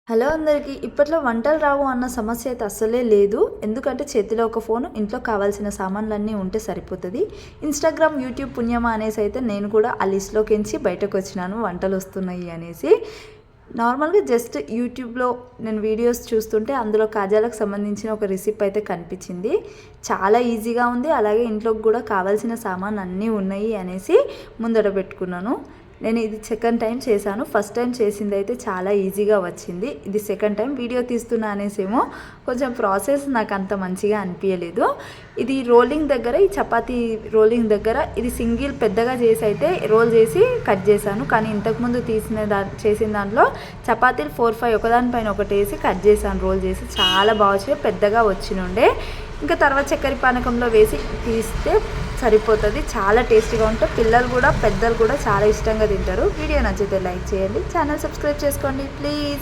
Hello అందరికీ. ఇప్పట్లో వంటలు రావు అన్న సమస్య అయితే అస్సలే లేదు. ఎందుకంటే చేతిలో ఒక ఫోను, ఇంట్లో కావాల్సిన సామాన్లన్నీ ఉంటే సరిపోతది. ఇన్‌స్టాగ్రామ్, యూట్యూబ్ పుణ్యమా అనేసి అయితే నేను కూడా ఆ లిస్ట్‌లోకించి బయటకొచ్చినాను వంటలొస్తున్నాయి అనేసి. నార్మల్‌గా జస్ట్ యూట్యూబ్‌లో నేను వీడియోస్ చూస్తుంటే అందులో కాజాలకు సంబంధించిన ఒక రెసిపీ అయితే కనిపించింది. చాలా ఈజీగా ఉంది. అలాగే ఇంట్లోకి కూడా కావాల్సిన సామాన్లు అన్నీ ఉన్నాయి అనేసి ముందట పెట్టుకున్నాను. నేను ఇది సెకండ్ టైం చేశాను. ఫస్ట్ టైం చేసిందైతే చాలా ఈజీగా వచ్చింది. ఇది సెకండ్ టైం వీడియో తీస్తున్నా అనేసేమో కొంచెం ప్రాసెస్ నాకు అంత మంచిగా అనిపించలేదు. ఇది రోలింగ్ దగ్గర, ఈ చపాతీ రోలింగ్ దగ్గర ఇది సింగిల్ పెద్దగా చేసి అయితే రోల్ చేసి కట్ చేశాను. కానీ ఇంతకుముందు చేసిన దాంట్లో చపాతీలు 4, 5 ఒకదానిపైన ఒకటి వేసి కట్ చేశాను. రోల్ చేసి చాలా బాగా వచ్చి పెద్దగా వచ్చినుండే. ఇంకా తర్వాత చక్కెర పానకంలో వేసి తీస్తే సరిపోతుంది. చాలా టేస్టీగా ఉంటుంది. పిల్లలు కూడా పెద్దలు కూడా చాలా ఇష్టంగా తింటారు. వీడియో నచ్చితే లైక్ చేయండి, ఛానల్ సబ్స్క్రైబ్ చేసుకోండి ప్లీజ్.